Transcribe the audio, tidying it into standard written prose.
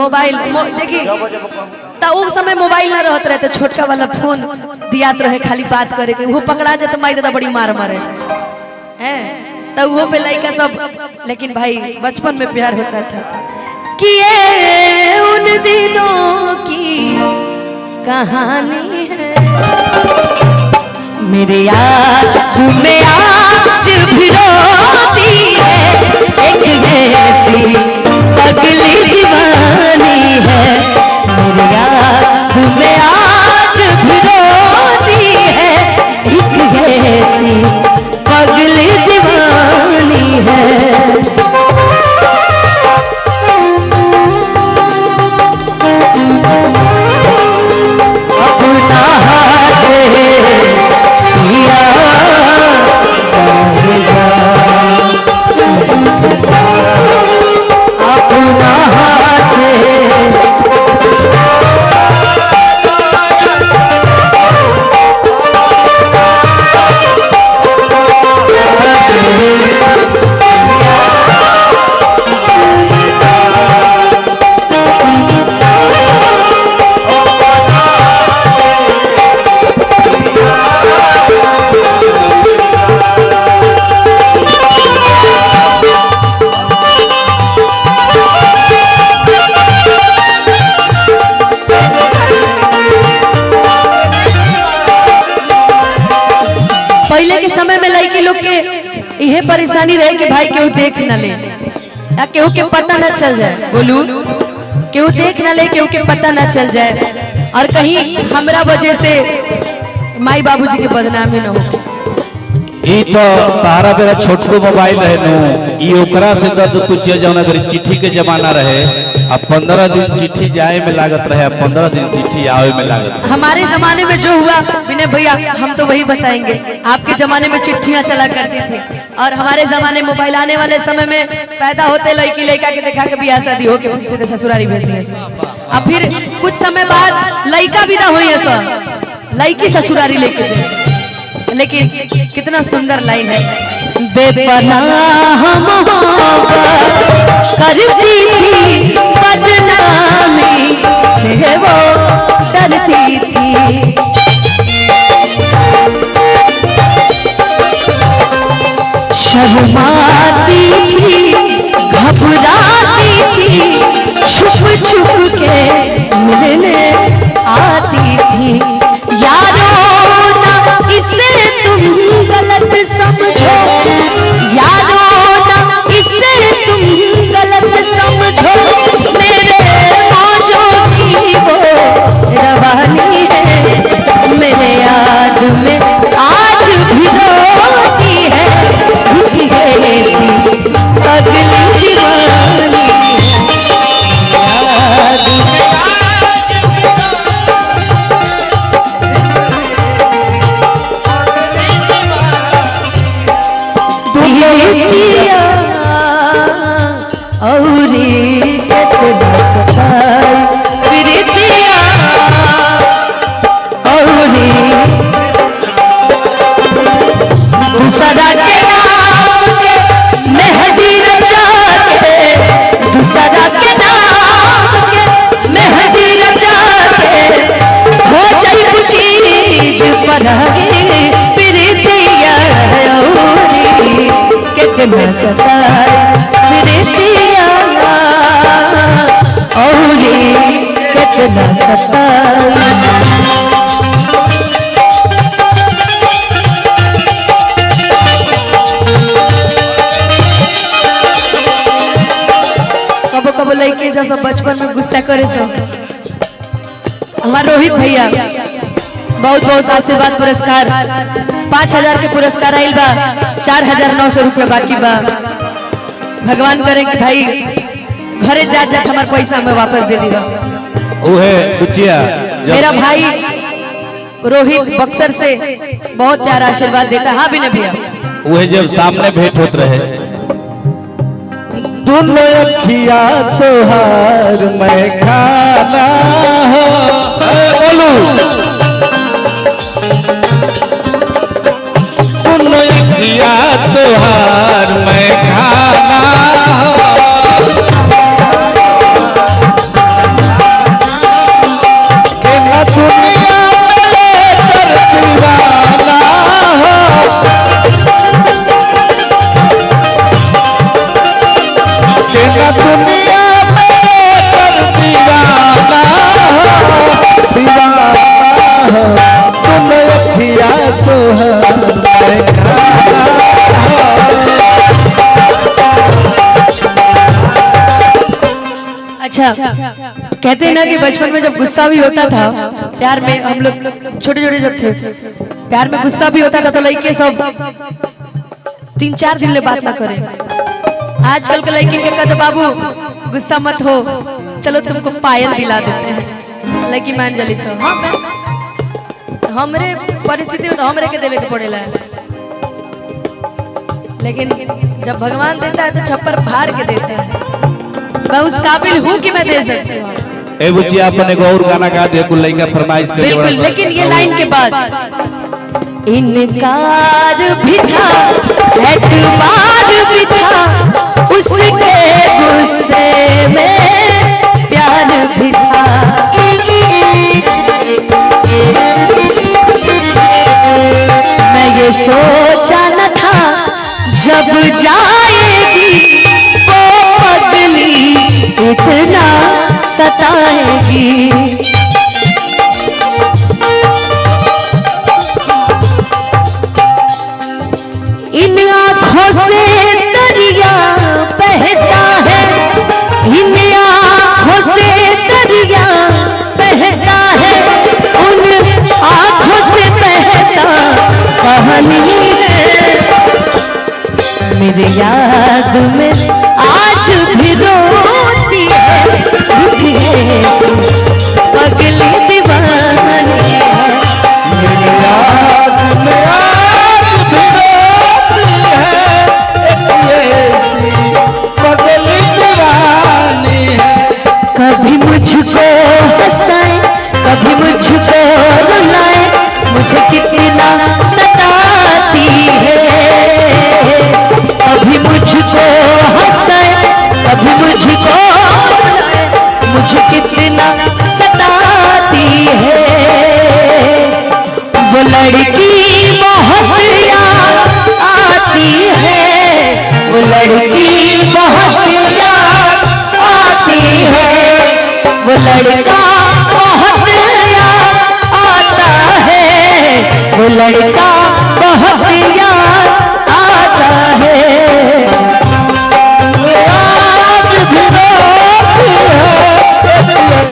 Mobile देखिए उस समय मोबाइल ना रहत रहे तो छोटका वाला फोन दियात रहे खाली बात करे के वो पकड़ा जाए तो माई दादा बड़ी मार मारे हैं तो वो पे लड़का सब। लेकिन भाई बचपन में प्यार होता था कि ये उन दिनों की कहानी है मेरे याद में आज भी रोती है एक ऐसी पगली दीवानी है मेरे याद में आज भी रोती है एक ऐसी पगली दीवानी है। यह परेशानी रहे कि भाई केहू देख न ले या केहू के पता न चल जाए। बोलू केहू देख न ले केहू के पता न चल जाए और कहीं हमरा वजह से माई बाबूजी के बदनामी न हो। ई तो तारा बेरा छोटको मोबाइल रहे नु ई ओकरा से दर्द कुछ जौन अगर चिट्ठी के जमाना रहे अब 15 दिन चिट्ठी जाए में लागत रहे 15 दिन चिट्ठी आवे में लागत। हमारे जमाने में जो हुआ विनय भैया हम तो वही बताएंगे। आपके जमाने में चिट्ठियां चला करती थी और हमारे जमाने मोबाइल आने वाले समय में पैदा होते लड़की लड़का के देखा के ब्याह शादी हो के सीधे ससुरारी भेज दिए और फिर कुछ समय बाद लड़का विदा हुई है सब लड़की ससुरारी लेके जाए। लेकिन कितना सुंदर लाइन है बेपनाह मोहब्बत करती थी बदनामी से वो डरती थी शर्माती थी घबराती थी छुप छुप के मिलने आती थी यारों इसे तुम गलत समझो यारों ना इसे तुम गलत समझो मेरे मौजों की वो रवानी है मेरे याद में आज भी रोती है ऐसी पगली दीवानी याद कितना सताए प्रीतिया और कितना सताए। कबो कबो लड़के जो सब बचपन में गुस्सा करे सब हमारे रोहित भैया बहुत बहुत आशीर्वाद पुरस्कार 5000 के पुरस्कार आइल बा 4900 रुपया बाकी बा। भगवान करे कि भाई घरे जात जात हमारे पैसा हमें वापस दे दीगा। मेरा भाई रोहित बक्सर से बहुत प्यारा आशीर्वाद देता है। हाँ भी नहीं भैया वह जब सामने भेंट होते रहे दोनों अखिया तोहार मैं खाना हो बोलू दोनों अखिया तोहार मैं खाना हो अच्छा, कहते हैं ना कि बचपन में जब गुस्सा भी होता था प्यार में, हम लोग छोटे छोटे जब थे प्यार में गुस्सा भी होता था तो लड़के सब 3-4 दिन ले बात ना करे। आजकल के लड़की के कहते बाबू गुस्सा मत हो, चलो तुमको पायल दिला देते हैं, लड़की मान जली सब। हाँ हमरे परिस्थिति में तो हमरे के देवे के पड़ेला, लेकिन जब भगवान देता है तो छप्पर फाड़ के देता है। मैं उस काबिल हूँ कि मैं दे सकती हूँ। ए बुचिया अपने को और गाना गा दे, कुल लड़का फरमाइश कर। बिल्कुल, लेकिन ये लाइन के बाद इनकार भी था, एतबार भी था, उसके गुस्से में प्यार भी था। मैं ये सोचा न था जब जाएगी वो पगली इतना सताएगी। इन आँखों से दरिया बहता है, इन आँखों से दरिया बहता है, उन आँखों से बहता कहानी है। मेरे याद में आज भी रोती है, पगली दीवानी है। मेरे याद में आज भी रोती है, ऐसी पगली दीवानी है। कभी मुझको हंसाए, कभी मुझको रुलाए, मुझे कितना सताती है। कभी मुझको हंसाए, कभी मुझको रुलाए, मुझे कितना सताती है। वो लड़की बहुत याद आती है, वो लड़की बहुत याद आती है, वो लड़का बहुत याद आता है, वो लड़का